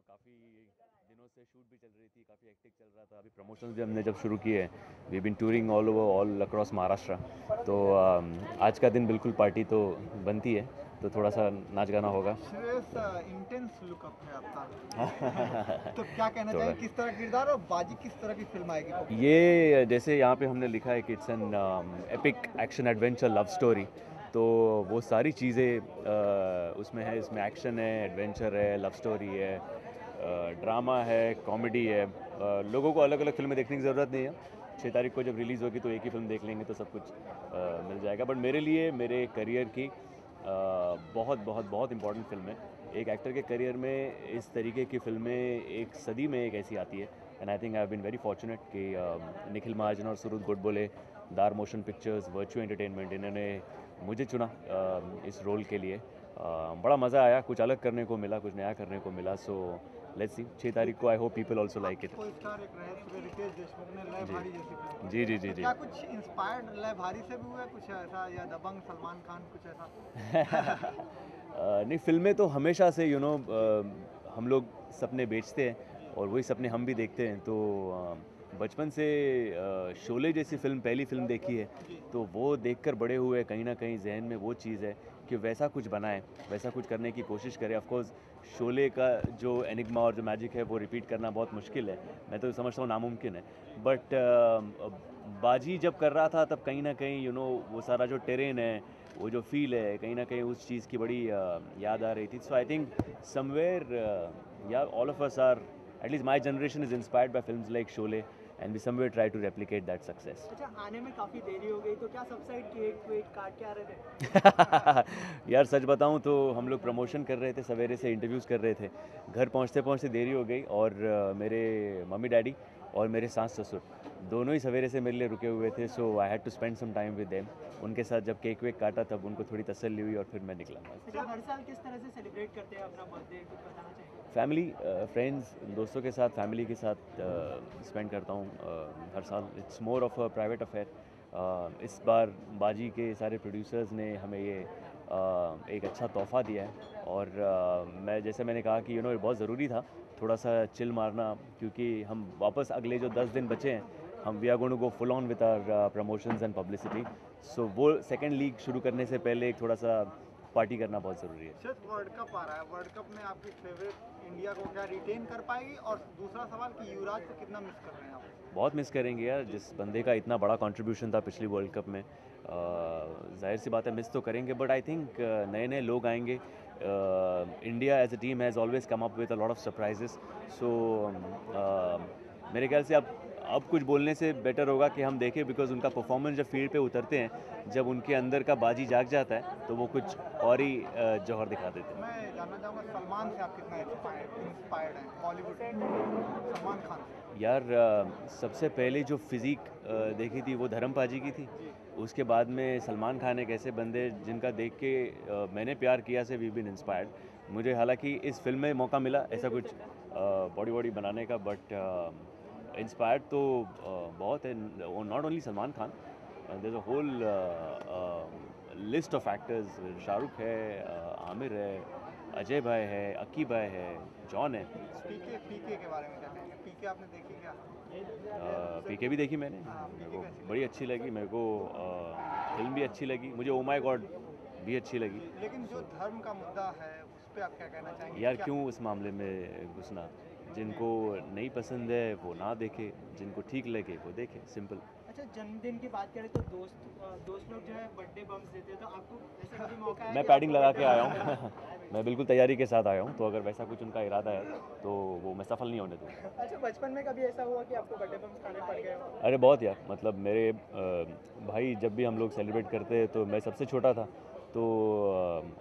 काफ़ी दिनों से शूट भी चल रही थी, काफ़ी हेक्टिक चल रहा था। अभी प्रमोशंस भी हमने जब शुरू किए we been touring all across Maharashtra. तो आज का दिन बिल्कुल पार्टी तो बनती है, तो थोड़ा सा नाच गाना होगा। इंटेंस लुकअप है आपका। तो क्या कहना चाहिए, किस तरह किरदार और बाजी किस तरह की फिल्म आएगी? ये जैसे यहाँ पे हमने लिखा है कि it's an epic action adventure love story, तो वो सारी चीज़ें उसमें है। इसमें एक्शन है, एडवेंचर है, लव स्टोरी है, ड्रामा है, कॉमेडी है। लोगों को अलग अलग फिल्में देखने की ज़रूरत नहीं है। 6 तारीख को जब रिलीज़ होगी तो एक ही फिल्म देख लेंगे तो सब कुछ मिल जाएगा। बट मेरे लिए मेरे करियर की बहुत बहुत बहुत इंपॉर्टेंट फिल्म है। एक एक्टर के करियर में इस तरीके की फिल्में एक सदी में एक ऐसी आती है। And I think I have been very fortunate कि निखिल महाजन और सुरुद गोडबोले, दार मोशन पिक्चर्स, वर्चू एंटरटेनमेंट, इन्होंने मुझे चुना इस रोल के लिए। बड़ा मज़ा आया, कुछ अलग करने को मिला, कुछ नया करने को मिला। सो लेट्स सी 6 तारीख को I hope people also like it. जी जी जी जी। क्या कुछ इंस्पायर्ड लय भारी से भी हुआ कुछ ऐसा, या दबंग, सलमान खान, कुछ ऐसा? नहीं, फिल्में तो हमेशा से हम लोग सपने बेचते हैं और वही सपने हम भी देखते हैं। तो बचपन से शोले जैसी फिल्म, पहली फिल्म देखी है, तो वो देखकर बड़े हुए। कहीं ना कहीं जहन में वो चीज़ है कि वैसा कुछ बनाएं, वैसा कुछ करने की कोशिश करें। ऑफ कोर्स शोले का जो एनिग्मा और जो मैजिक है वो रिपीट करना बहुत मुश्किल है, मैं तो समझता हूँ नामुमकिन है। बट बाजी जब कर रहा था तब कहीं ना कहीं वो सारा जो टेरेन है, वो जो फील है, कहीं ना कहीं उस चीज़ की बड़ी याद आ रही थी। सो आई थिंक समवेयर या all of us are, at least my generation is inspired by films like Sholay and we somewhere try to replicate that success. अच्छा, आने में काफ़ी देरी हो गई, तो क्या सब साइड केक वेक काट के आ रहे थे? यार सच बताऊं तो हम लोग प्रमोशन कर रहे थे, सवेरे से इंटरव्यूज़ कर रहे थे, घर पहुंचते पहुंचते देरी हो गई। और मेरे मम्मी डैडी और मेरे सास ससुर दोनों ही सवेरे से मेरे लिए रुके हुए थे। So I had to spend some time with them. उनके साथ जब केक वेक काटा तब उनको थोड़ी तसल्ली हुई और फिर मैं निकला। अच्छा, हर साल किस तरह से सेलिब्रेट करते हैं अपना बर्थडे, कुछ बताना चाहिए? फैमिली, फ्रेंड्स, दोस्तों के साथ, फैमिली के साथ स्पेंड करता हूँ हर साल। It's more of a private affair. इस बार बाजी के सारे प्रोड्यूसर्स ने हमें ये एक अच्छा तोहफ़ा दिया है। और जैसे मैंने कहा कि बहुत ज़रूरी था थोड़ा सा चिल मारना, क्योंकि हम वापस अगले जो 10 दिन बचे हैं, हम we are going to go full on with our promotions and publicity. So वो सेकेंड लीग शुरू करने से पहले एक थोड़ा सा पार्टी करना बहुत ज़रूरी है। सिर्फ वर्ल्ड कप आ रहा है, वर्ल्ड कप में आपकी फेवरेट इंडिया को क्या रिटेन कर पाएगी? और दूसरा सवाल कि युवराज को कितना मिस कर रहे हैं आप? बहुत मिस करेंगे यार, जिस बंदे का इतना बड़ा कंट्रीब्यूशन था पिछली वर्ल्ड कप में। जाहिर सी बात है मिस तो करेंगे, बट आई थिंक नए नए लोग आएंगे। India as a team has always come up with a lot of surprises. So मेरे ख्याल से अब कुछ बोलने से बेटर होगा कि हम देखें, बिकॉज उनका परफॉर्मेंस जब फील्ड पे उतरते हैं, जब उनके अंदर का बाजी जाग जाता है, तो वो कुछ और ही जौहर दिखा देते हैं। मैं जानना चाहूँगा, सलमान से आप कितना इंस्पायर्ड हैं? बॉलीवुड सलमान खान से? यार सबसे पहले जो फिज़िक देखी थी वो धर्म पाजी की थी। उसके बाद में सलमान खान एक ऐसे बंदे जिनका देख के मैंने प्यार किया से वी बीन इंस्पायर्ड। मुझे हालांकि इस फिल्म में मौका मिला ऐसा कुछ बॉडी बनाने का, बट इंस्पायर्ड तो बहुत है। Not only Salman Khan, there is a whole list of actors. Shahrukh है, आमिर है, अजय भाई है, अक्की भाई है, जॉन है। पीके के बारे में क्या कहेंगे? पीके आपने देखी क्या? पीके भी देखी मैंने, मेरे को बड़ी अच्छी लगी। मेरे को फिल्म भी अच्छी लगी, मुझे ओ माय गॉड भी अच्छी लगी। लेकिन जो धर्म का मुद्दा है उस पर आप क्या कहना चाहेंगे? यार क्यों उस मामले में घुसना? जिनको नहीं पसंद है वो ना देखे, जिनको ठीक लगे वो देखे, सिंपल। अच्छा, जन्मदिन की बात करें तो दोस्त लोग जो है बर्थडे बम्स देते हैं, तो आपको ऐसा कभी मौका है? मैं पैडिंग लगा के आया हूँ मैं बिल्कुल तैयारी के साथ आया हूँ, तो अगर वैसा कुछ उनका इरादा है तो वो मैं सफल नहीं होने दूँगा। अच्छा, बचपन में कभी ऐसा हुआ कि आपको बर्थडे बम्स खाने पड़ गए हो? अरे बहुत यार, मतलब मेरे भाई जब भी हम लोग सेलिब्रेट करते हैं तो मैं सबसे छोटा था, तो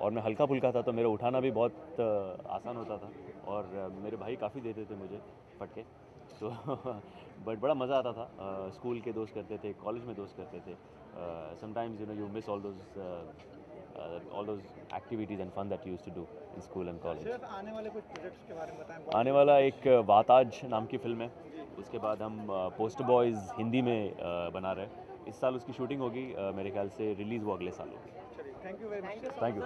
और मैं हल्का फुल्का था, तो मेरा उठाना भी बहुत आसान होता था। और मेरे भाई काफ़ी देते थे मुझे फटके, तो बट बड़ा मज़ा आता था। स्कूल के दोस्त करते थे, कॉलेज में दोस्त करते थे। Sometimes you miss all those activities and fun that you used to do in school and college. सिर्फ आने वाले कुछ प्रोजेक्ट्स के बारे में बताएं। आने वाला एक वाताज नाम की फ़िल्म है, उसके बाद हम पोस्टर बॉयज़ हिंदी में बना रहे हैं। इस साल उसकी शूटिंग होगी, मेरे ख्याल से रिलीज़ वो अगले साल होगी। Thank you very much. Thank you.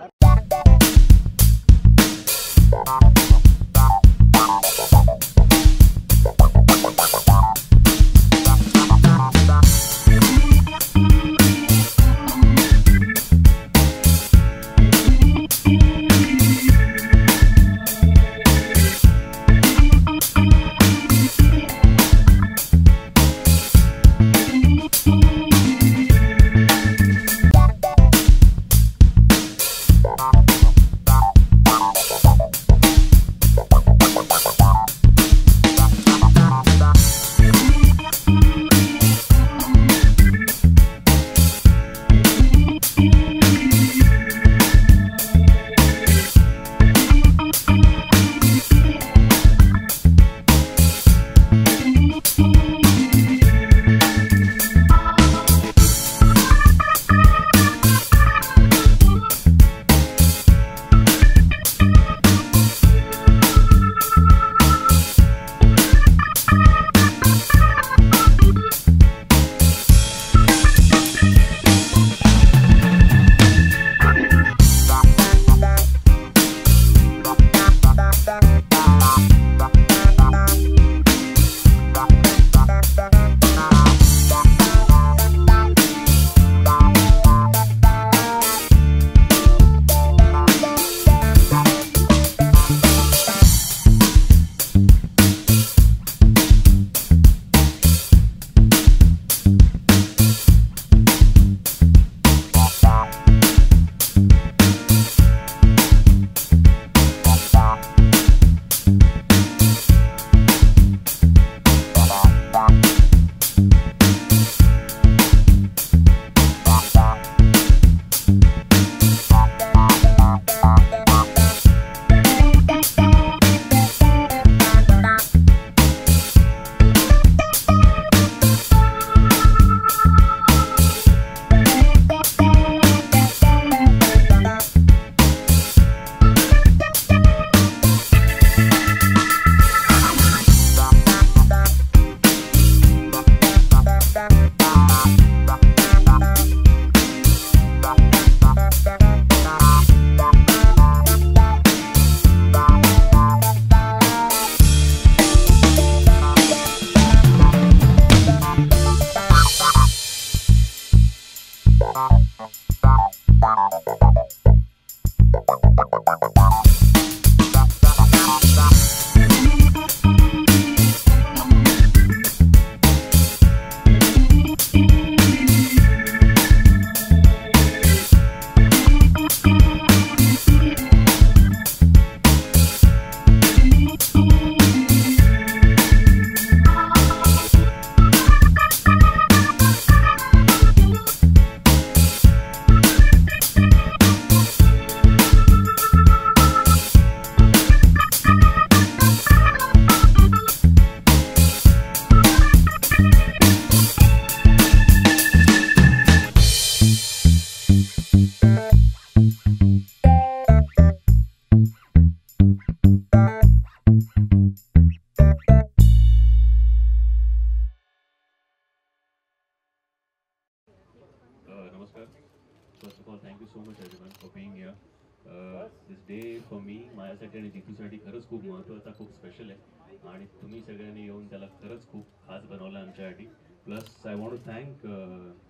Photo आता खूप स्पेशल आहे आणि तुम्ही सगळ्यांनी येऊन त्याला खरंच खूप खास बनवलं आमच्यासाठी. Plus I want to thank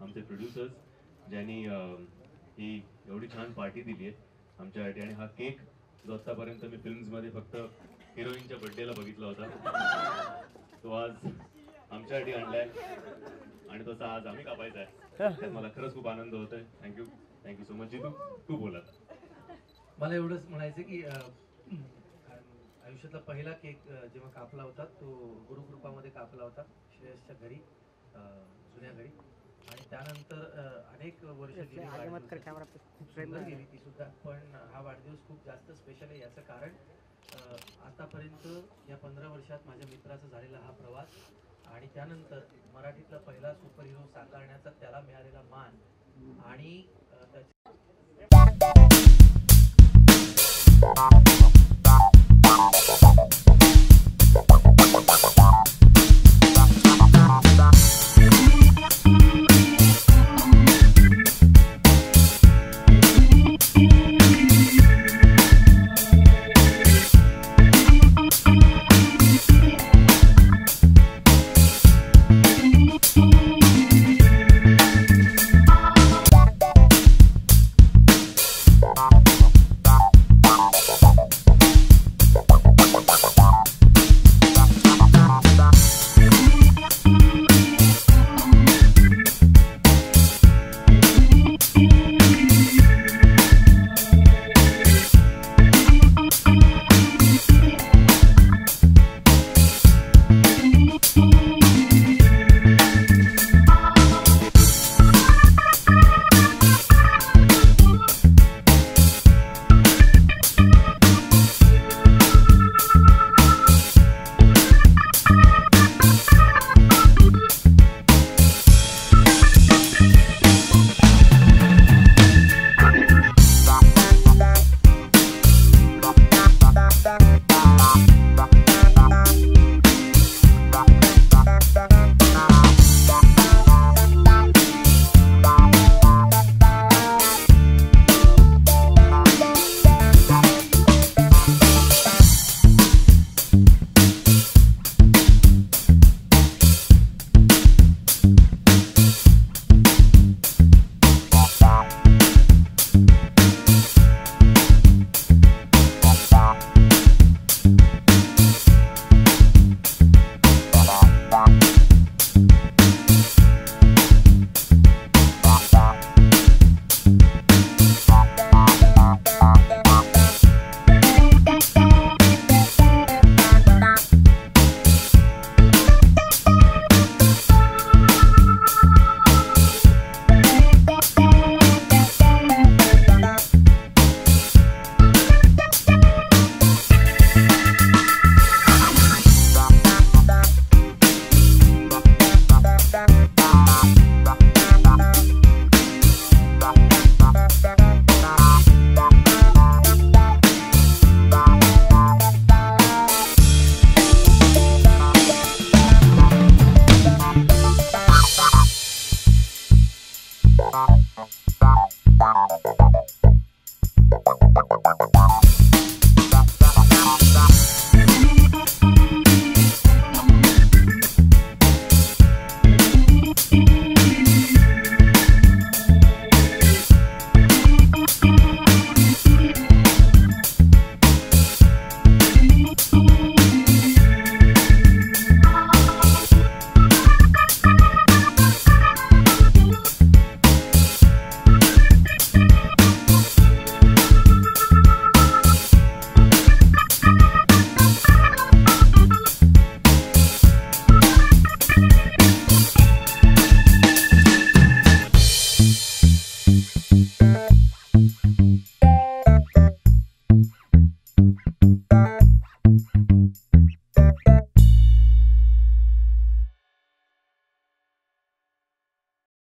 आमचे प्रोड्युसर्स ज्यांनी ही एवढी छान पार्टी दिली आहे आमच्यासाठी. आणि हा केक जो आत्तापर्यंत मी फिल्म्समध्ये फक्त हिरोईनच्या बड्डेला बघितला होता, तो आज आमच्यासाठी आणलाय आणि तसा आज आम्ही कापायचा आहे. मला खरंच खूप आनंद होतोय. Thank you so much. जितू तू बोला. मला एवढंच म्हणायचं की आयुष्यातला पहिला केक जेव्हा कापला होता तो गुरुकृपामध्ये कापला होता श्रेयसच्या घरी, जुन्या घरी. आणि त्यानंतर अनेक वर्ष गेली, खूप सुंदर गेली ती सुद्धा. पण हा वाढदिवस खूप जास्त स्पेशल आहे. याचं कारण आतापर्यंत या 15 वर्षात माझ्या मित्राचा झालेला हा प्रवास आणि त्यानंतर मराठीतला पहिला सुपर हिरो साकारण्याचा त्याला मिळालेला मान आणि